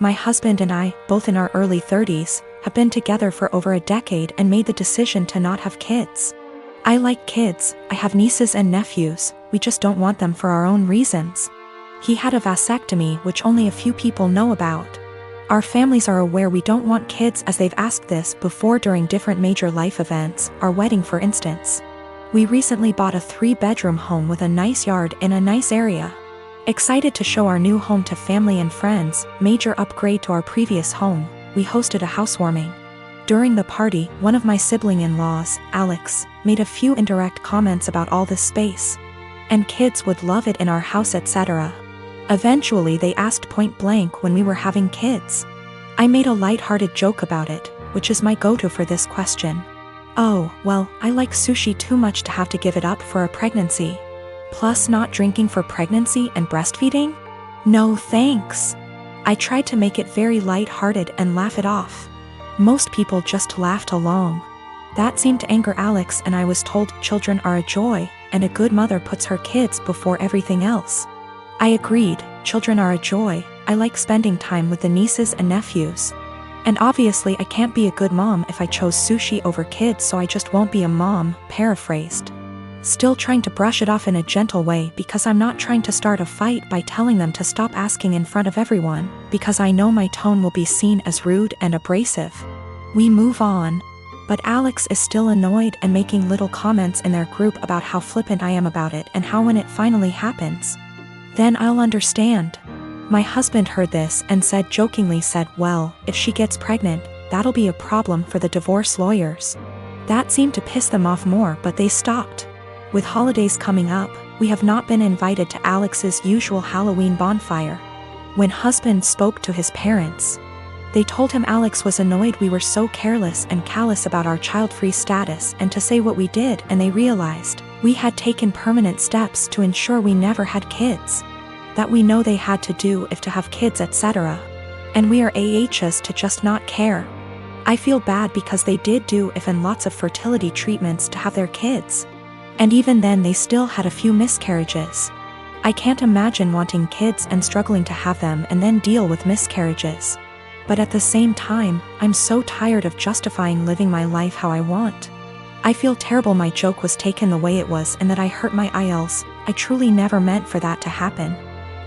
My husband and I, both in our early 30s, have been together for over a decade and made the decision to not have kids. I like kids, I have nieces and nephews, we just don't want them for our own reasons. He had a vasectomy, which only a few people know about. Our families are aware we don't want kids, as they've asked this before during different major life events, our wedding for instance. We recently bought a 3-bedroom home with a nice yard in a nice area. Excited to show our new home to family and friends, major upgrade to our previous home, we hosted a housewarming. During the party, one of my sibling-in-laws, Alex, made a few indirect comments about all this space. And kids would love it in our house, etc. Eventually they asked point blank when we were having kids. I made a light-hearted joke about it, which is my go-to for this question. Oh, well, I like sushi too much to have to give it up for a pregnancy. Plus not drinking for pregnancy and breastfeeding? No thanks. I tried to make it very light-hearted and laugh it off. Most people just laughed along. That seemed to anger Alex, and I was told children are a joy, and a good mother puts her kids before everything else. I agreed, children are a joy, I like spending time with the nieces and nephews. And obviously I can't be a good mom if I chose sushi over kids, so I just won't be a mom, paraphrased. Still trying to brush it off in a gentle way, because I'm not trying to start a fight by telling them to stop asking in front of everyone, because I know my tone will be seen as rude and abrasive. We move on. But Alex is still annoyed and making little comments in their group about how flippant I am about it and how when it finally happens, then I'll understand. My husband heard this and jokingly said, well, if she gets pregnant, that'll be a problem for the divorce lawyers. That seemed to piss them off more, but they stopped. With holidays coming up, we have not been invited to Alex's usual Halloween bonfire. When husband spoke to his parents, they told him Alex was annoyed we were so careless and callous about our child-free status and to say what we did, and they realized we had taken permanent steps to ensure we never had kids. That we know they had to do if to have kids, etc. And we are AHs to just not care. I feel bad because they did do if and lots of fertility treatments to have their kids. And even then they still had a few miscarriages. I can't imagine wanting kids and struggling to have them and then deal with miscarriages. But at the same time, I'm so tired of justifying living my life how I want. I feel terrible my joke was taken the way it was and that I hurt my IELTS. I truly never meant for that to happen.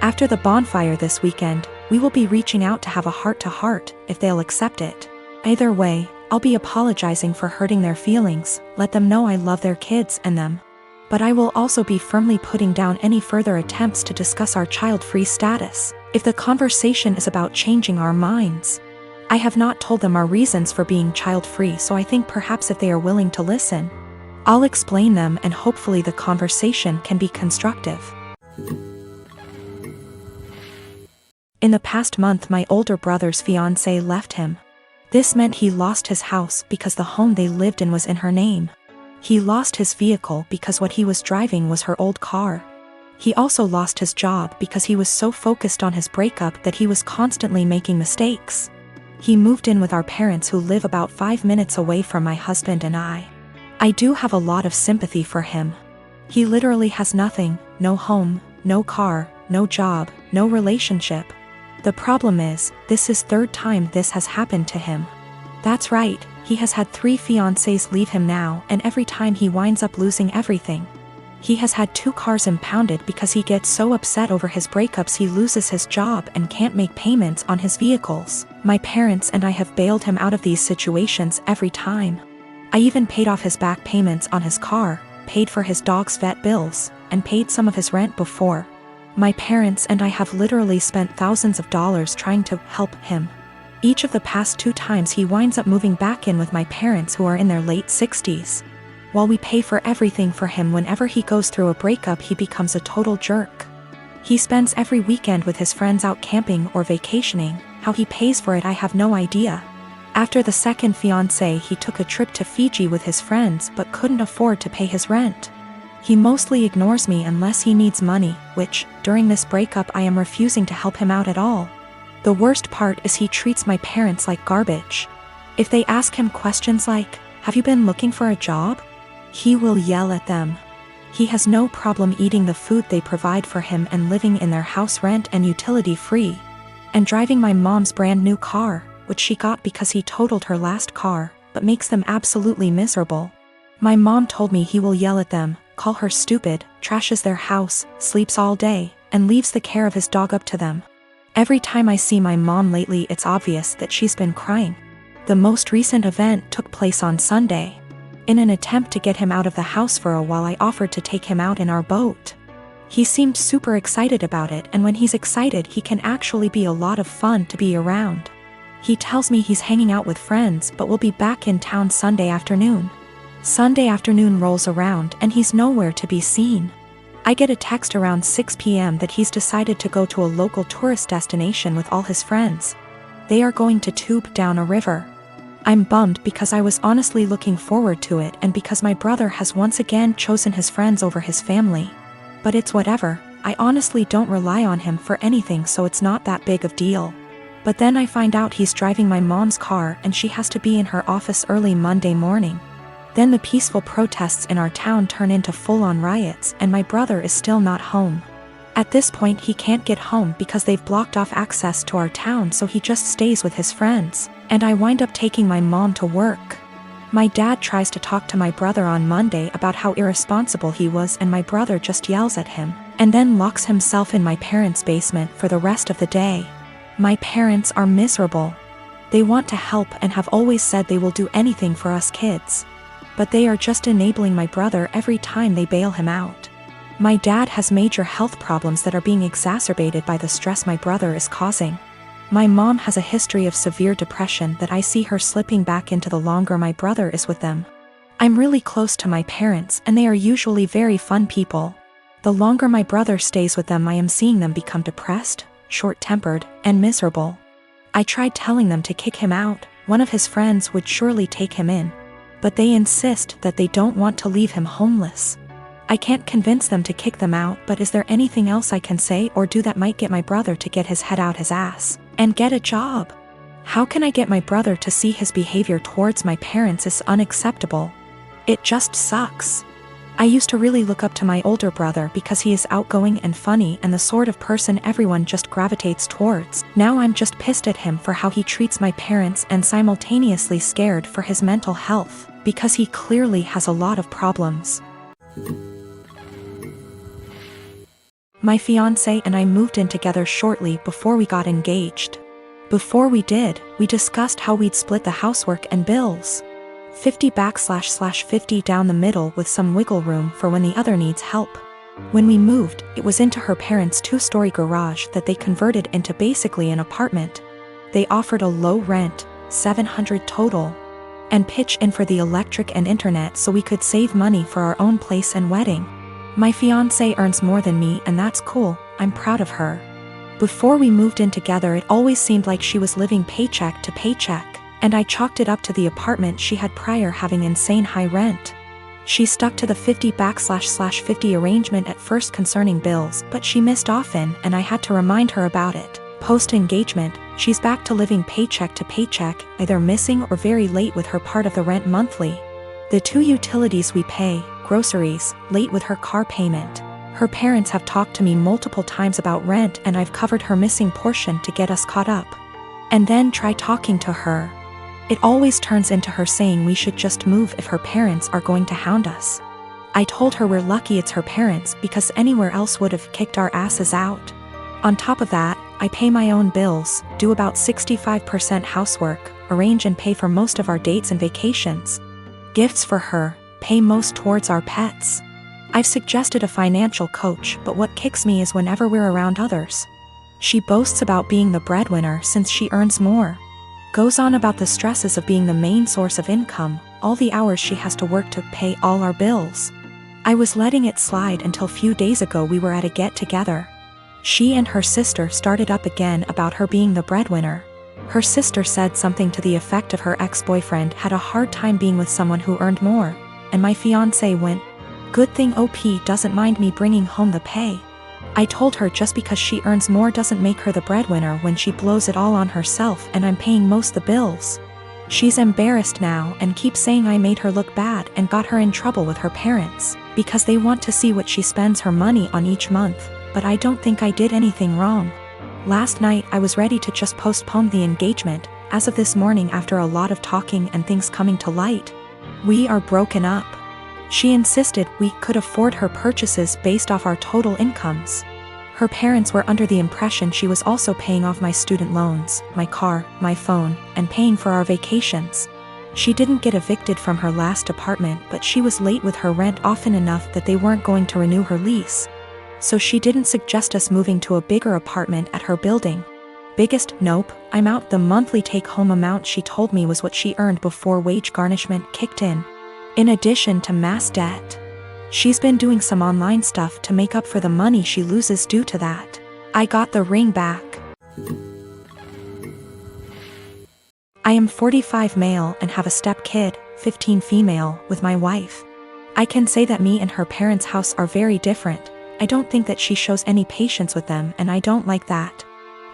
After the bonfire this weekend, we will be reaching out to have a heart-to-heart, if they'll accept it. Either way, I'll be apologizing for hurting their feelings, let them know I love their kids and them. But I will also be firmly putting down any further attempts to discuss our child-free status, if the conversation is about changing our minds. I have not told them our reasons for being child-free, so I think perhaps if they are willing to listen, I'll explain them and hopefully the conversation can be constructive. In the past month, my older brother's fiancée left him. This meant he lost his house because the home they lived in was in her name. He lost his vehicle because what he was driving was her old car. He also lost his job because he was so focused on his breakup that he was constantly making mistakes. He moved in with our parents, who live about 5 minutes away from my husband and I. I do have a lot of sympathy for him. He literally has nothing, no home, no car, no job, no relationship. The problem is, this is third time this has happened to him. That's right, he has had 3 fiancées leave him now, and every time he winds up losing everything. He has had 2 cars impounded because he gets so upset over his breakups he loses his job and can't make payments on his vehicles. My parents and I have bailed him out of these situations every time. I even paid off his back payments on his car, paid for his dog's vet bills, and paid some of his rent before. My parents and I have literally spent thousands of dollars trying to help him. Each of the past 2 times he winds up moving back in with my parents, who are in their late 60s. While we pay for everything for him, whenever he goes through a breakup he becomes a total jerk. He spends every weekend with his friends out camping or vacationing. How he pays for it I have no idea. After the second fiancé he took a trip to Fiji with his friends but couldn't afford to pay his rent. He mostly ignores me unless he needs money, which, during this breakup I am refusing to help him out at all. The worst part is he treats my parents like garbage. If they ask him questions like, "Have you been looking for a job?" he will yell at them. He has no problem eating the food they provide for him and living in their house rent and utility free. and driving my mom's brand new car, which she got because he totaled her last car, but makes them absolutely miserable. My mom told me he will yell at them, call her stupid, trashes their house, sleeps all day, and leaves the care of his dog up to them. Every time I see my mom lately, it's obvious that she's been crying. The most recent event took place on Sunday. In an attempt to get him out of the house for a while, I offered to take him out in our boat. He seemed super excited about it, and when he's excited he can actually be a lot of fun to be around. He tells me he's hanging out with friends but will be back in town Sunday afternoon. Sunday afternoon rolls around and he's nowhere to be seen. I get a text around 6 p.m. that he's decided to go to a local tourist destination with all his friends. They are going to tube down a river. I'm bummed because I was honestly looking forward to it, and because my brother has once again chosen his friends over his family. But it's whatever, I honestly don't rely on him for anything, so it's not that big of a deal. But then I find out he's driving my mom's car and she has to be in her office early Monday morning. Then the peaceful protests in our town turn into full-on riots and my brother is still not home. At this point he can't get home because they've blocked off access to our town, so he just stays with his friends, and I wind up taking my mom to work. My dad tries to talk to my brother on Monday about how irresponsible he was, and my brother just yells at him, and then locks himself in my parents' basement for the rest of the day. My parents are miserable. They want to help and have always said they will do anything for us kids. But they are just enabling my brother every time they bail him out. My dad has major health problems that are being exacerbated by the stress my brother is causing. My mom has a history of severe depression that I see her slipping back into the longer my brother is with them. I'm really close to my parents and they are usually very fun people. The longer my brother stays with them, I am seeing them become depressed, short-tempered, and miserable. I tried telling them to kick him out. One of his friends would surely take him in. But they insist that they don't want to leave him homeless. I can't convince them to kick them out, but is there anything else I can say or do that might get my brother to get his head out his ass and get a job? How can I get my brother to see his behavior towards my parents is unacceptable? It just sucks. I used to really look up to my older brother because he is outgoing and funny and the sort of person everyone just gravitates towards. Now I'm just pissed at him for how he treats my parents and simultaneously scared for his mental health, because he clearly has a lot of problems. My fiancé and I moved in together shortly before we got engaged. Before we did, we discussed how we'd split the housework and bills. 50/50 down the middle with some wiggle room for when the other needs help. When we moved, it was into her parents' 2-story garage that they converted into basically an apartment. They offered a low rent, $700 total, and pitch in for the electric and internet so we could save money for our own place and wedding. My fiancé earns more than me and that's cool, I'm proud of her. Before we moved in together, it always seemed like she was living paycheck to paycheck, and I chalked it up to the apartment she had prior having insane high rent. She stuck to the 50/50 arrangement at first concerning bills, but she missed often and I had to remind her about it. Post-engagement, she's back to living paycheck to paycheck, either missing or very late with her part of the rent monthly. The 2 utilities we pay, groceries, late with her car payment. Her parents have talked to me multiple times about rent and I've covered her missing portion to get us caught up. And then try talking to her. It always turns into her saying we should just move if her parents are going to hound us. I told her we're lucky it's her parents because anywhere else would have kicked our asses out. On top of that, I pay my own bills, do about 65% housework, arrange and pay for most of our dates and vacations. Gifts for her, pay most towards our pets. I've suggested a financial coach, but what kicks me is whenever we're around others. She boasts about being the breadwinner since she earns more. Goes on about the stresses of being the main source of income, all the hours she has to work to pay all our bills. I was letting it slide until few days ago we were at a get-together. She and her sister started up again about her being the breadwinner. Her sister said something to the effect of her ex-boyfriend had a hard time being with someone who earned more, and my fiancé went, "Good thing OP doesn't mind me bringing home the pay." I told her just because she earns more doesn't make her the breadwinner when she blows it all on herself and I'm paying most the bills. She's embarrassed now and keeps saying I made her look bad and got her in trouble with her parents, because they want to see what she spends her money on each month, but I don't think I did anything wrong. Last night I was ready to just postpone the engagement. As of this morning, after a lot of talking and things coming to light, we are broken up. She insisted we could afford her purchases based off our total incomes. Her parents were under the impression she was also paying off my student loans, my car, my phone, and paying for our vacations. She didn't get evicted from her last apartment, but she was late with her rent often enough that they weren't going to renew her lease. So she didn't suggest us moving to a bigger apartment at her building. Biggest nope, I'm out. The monthly take-home amount she told me was what she earned before wage garnishment kicked in addition to mass debt. She's been doing some online stuff to make up for the money she loses due to that. I got the ring back. I am 45 male and have a step kid, 15 female, with my wife. I can say that me and her parents' house are very different. I don't think that she shows any patience with them, and I don't like that.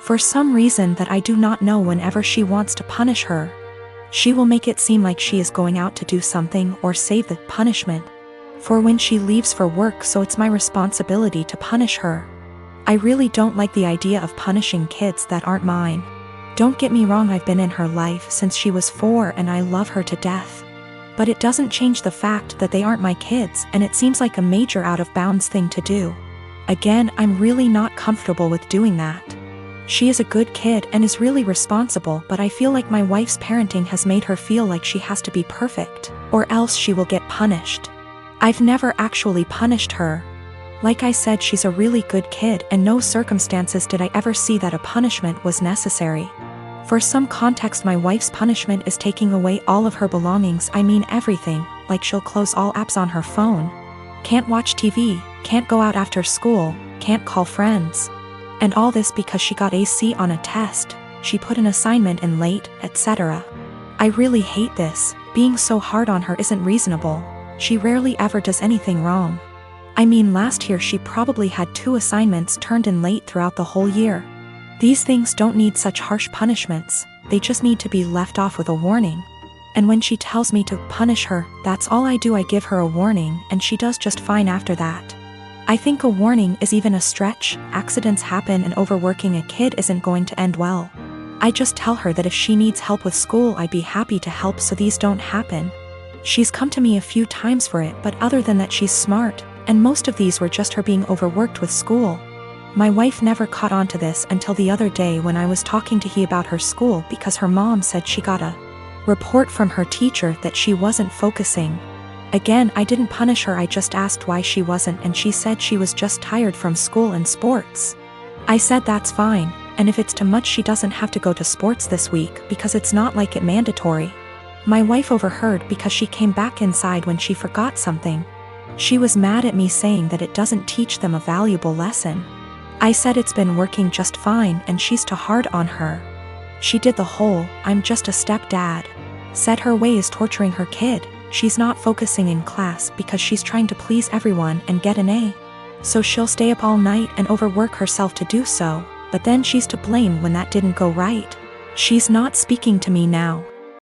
For some reason that I do not know, whenever she wants to punish her, she will make it seem like she is going out to do something or save the punishment for when she leaves for work, so it's my responsibility to punish her. I really don't like the idea of punishing kids that aren't mine. Don't get me wrong, I've been in her life since she was 4 and I love her to death. But it doesn't change the fact that they aren't my kids, and it seems like a major out of bounds thing to do. Again, I'm really not comfortable with doing that. She is a good kid and is really responsible, but I feel like my wife's parenting has made her feel like she has to be perfect, or else she will get punished. I've never actually punished her. Like I said, she's a really good kid, and no circumstances did I ever see that a punishment was necessary. For some context, my wife's punishment is taking away all of her belongings. I mean everything, like she'll close all apps on her phone, can't watch TV, can't go out after school, can't call friends. And all this because she got a C on a test, she put an assignment in late, etc. I really hate this. Being so hard on her isn't reasonable. She rarely ever does anything wrong. I mean, last year she probably had 2 assignments turned in late throughout the whole year. These things don't need such harsh punishments, they just need to be left off with a warning. And when she tells me to punish her, that's all I do. I give her a warning, and she does just fine after that. I think a warning is even a stretch. Accidents happen, and overworking a kid isn't going to end well. I just tell her that if she needs help with school, I'd be happy to help so these don't happen. She's come to me a few times for it, but other than that, she's smart, and most of these were just her being overworked with school. My wife never caught on to this until the other day when I was talking to he about her school, because her mom said she got a report from her teacher that she wasn't focusing. Again, I didn't punish her, I just asked why she wasn't, and she said she was just tired from school and sports. I said that's fine, and if it's too much she doesn't have to go to sports this week because it's not like it mandatory. My wife overheard because she came back inside when she forgot something. She was mad at me, saying that it doesn't teach them a valuable lesson. I said it's been working just fine and she's too hard on her. She did the whole "I'm just a stepdad." Said her way is torturing her kid. She's not focusing in class because she's trying to please everyone and get an A. So she'll stay up all night and overwork herself to do so, but then she's to blame when that didn't go right. She's not speaking to me now.